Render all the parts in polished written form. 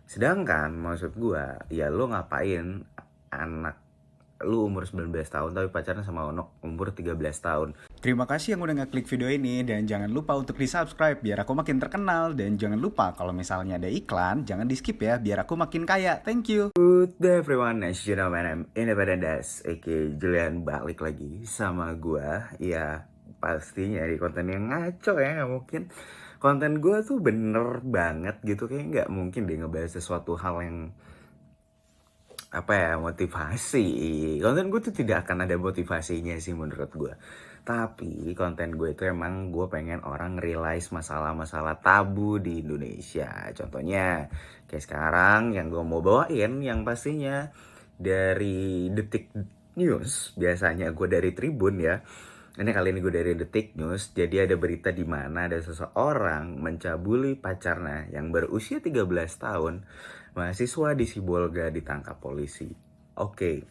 Sedangkan maksud gua, ya lu ngapain anak lu umur 19 tahun tapi pacaran sama anak umur 13 tahun. Terima kasih yang udah ngeklik video ini dan jangan lupa untuk di-subscribe biar aku makin terkenal dan jangan lupa kalau misalnya ada iklan jangan di-skip ya biar aku makin kaya. Thank you. Good day everyone, as you know, man, I'm Independent Das, aka Julian, balik lagi sama gua. Ya pastinya di konten yang ngaco ya, nggak mungkin. Konten gua tuh bener banget gitu, kayak nggak mungkin deh ngebahas sesuatu hal yang apa ya, motivasi. Konten gue tuh tidak akan ada motivasinya sih menurut gue. Tapi konten gue itu emang gue pengen orang realize masalah-masalah tabu di Indonesia. Contohnya kayak sekarang yang gue mau bawain yang pastinya dari Detik News. Biasanya gue dari Tribun ya. Ini kali ini gue dari Detik News. Jadi ada berita di mana ada seseorang mencabuli pacarnya yang berusia 13 tahun. Mahasiswa di Sibolga ditangkap polisi. Oke.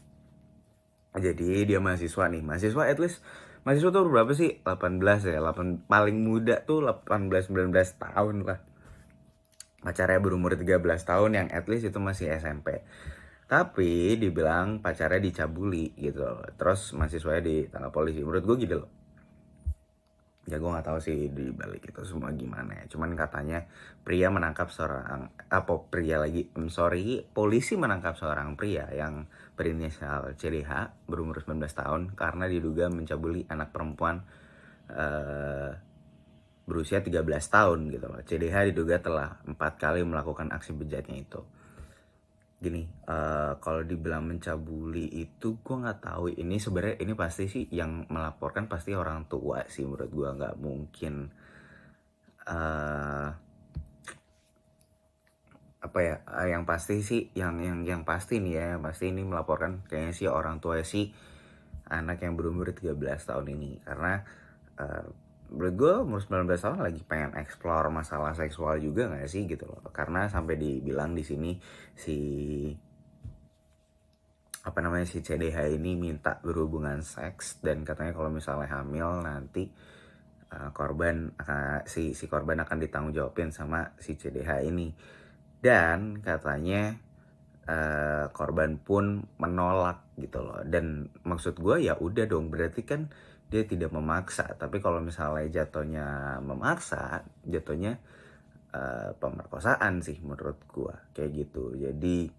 Jadi dia mahasiswa nih. Mahasiswa at least mahasiswa tuh berapa sih? 18 ya. Paling muda tuh 18-19 tahun lah. Pacarnya berumur 13 tahun yang at least itu masih SMP. Tapi dibilang pacarnya dicabuli gitu loh. Terus mahasiswanya ditangkap polisi. Menurut gue gitu loh. Ya gue nggak tahu sih di balik itu semua gimana ya. Cuman katanya pria menangkap seorang polisi menangkap seorang pria yang berinisial CDH berumur 19 tahun karena diduga mencabuli anak perempuan eh, berusia 13 tahun gitu loh. CDH diduga telah 4 kali melakukan aksi bejatnya itu. Gini, kalau dibilang mencabuli itu gue nggak tahu. Ini sebenarnya ini pasti sih yang melaporkan pasti orang tua sih menurut gue, nggak mungkin eh apa ya, yang pasti sih yang pasti nih ya, yang pasti ini melaporkan kayaknya sih orang tua sih anak yang berumur 13 tahun ini karena eh, menurut gue umur 19 tahun lagi pengen explore masalah seksual juga nggak sih gitu loh, karena sampai dibilang di sini si apa namanya si CDH ini minta berhubungan seks dan katanya kalau misalnya hamil nanti si korban akan ditanggungjawabin sama si CDH ini. Dan katanya korban pun menolak gitu loh. Dan maksud gue ya udah dong, berarti kan dia tidak memaksa. Tapi kalau misalnya jatuhnya memaksa, jatuhnya pemerkosaan sih menurut gue kayak gitu. Jadi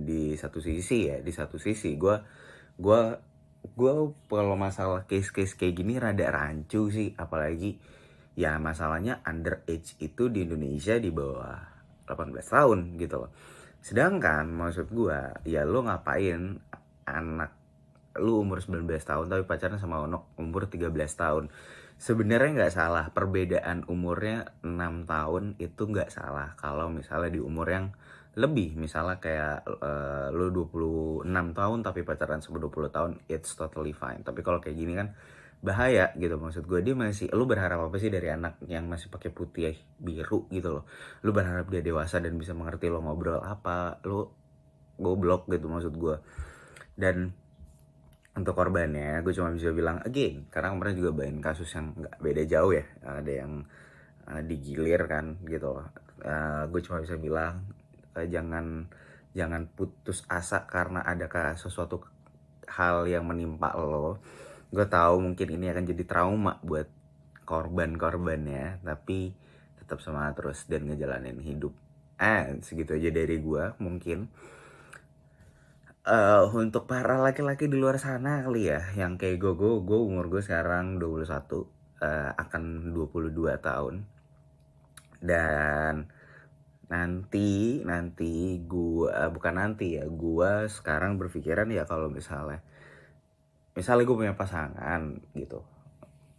di satu sisi gue kalau masalah case-case kayak gini rada rancu sih, apalagi ya masalahnya underage itu di Indonesia di bawah 18 tahun gitu loh. Sedangkan maksud gue, ya lu ngapain anak lu umur 19 tahun tapi pacaran sama anak umur 13 tahun. Sebenarnya nggak salah, perbedaan umurnya 6 tahun itu nggak salah kalau misalnya di umur yang lebih, misalnya kayak lu 26 tahun tapi pacaran sama 20 tahun, it's totally fine. Tapi kalau kayak gini kan bahaya gitu. Maksud gue, dia masih, lu berharap apa sih dari anak yang masih pakai putih biru gitu loh? Lu berharap dia dewasa dan bisa mengerti lo ngobrol apa? Lu goblok gitu maksud gue. Dan untuk korbannya gue cuma bisa bilang again, karena kemarin juga banyak kasus yang nggak beda jauh ya, ada yang digilir kan gitu loh. Gue cuma bisa bilang jangan putus asa karena ada sesuatu hal yang menimpa lo. Gue tahu mungkin ini akan jadi trauma buat korbannya, tapi tetap semangat terus dan ngejalanin hidup. Segitu aja dari gue mungkin. Untuk para laki-laki di luar sana kali ya, yang kayak gue umur gue sekarang 21, akan 22 tahun. Dan nanti gue bukan nanti ya, gue sekarang berpikiran ya kalau misalnya gue punya pasangan gitu,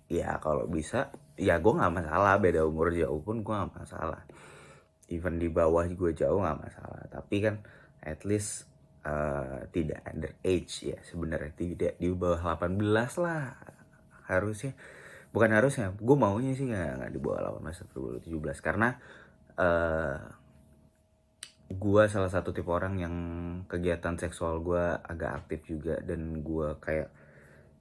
ya kalau bisa ya gue nggak masalah, beda umur jauh pun gue nggak masalah, even di bawah gue jauh nggak masalah. Tapi kan at least tidak underage ya, sebenarnya tidak di bawah 18 lah harusnya. Bukan harusnya, gue maunya sih nggak di bawah 18 atau 17, karena gue salah satu tipe orang yang kegiatan seksual gue agak aktif juga, dan gue kayak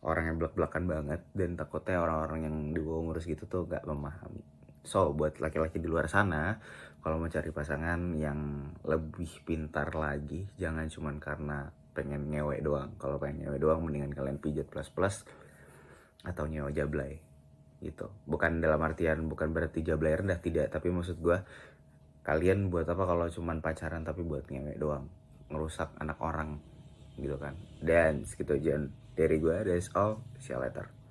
orang yang belak-belakan banget, dan takutnya orang-orang yang di bawah umur segitu tuh gak memahami. So buat laki-laki di luar sana, kalau mau cari pasangan yang lebih pintar lagi, jangan cuman karena pengen ngewe doang. Kalau pengen ngewe doang mendingan kalian pijat plus atau nyewa jablay gitu. Bukan dalam artian bukan berarti jablay rendah, tidak, tapi maksud gua kalian buat apa kalau cuman pacaran tapi buat ngewe doang, ngerusak anak orang gitu kan. Dan segitu aja dari gua, that's all, see you later.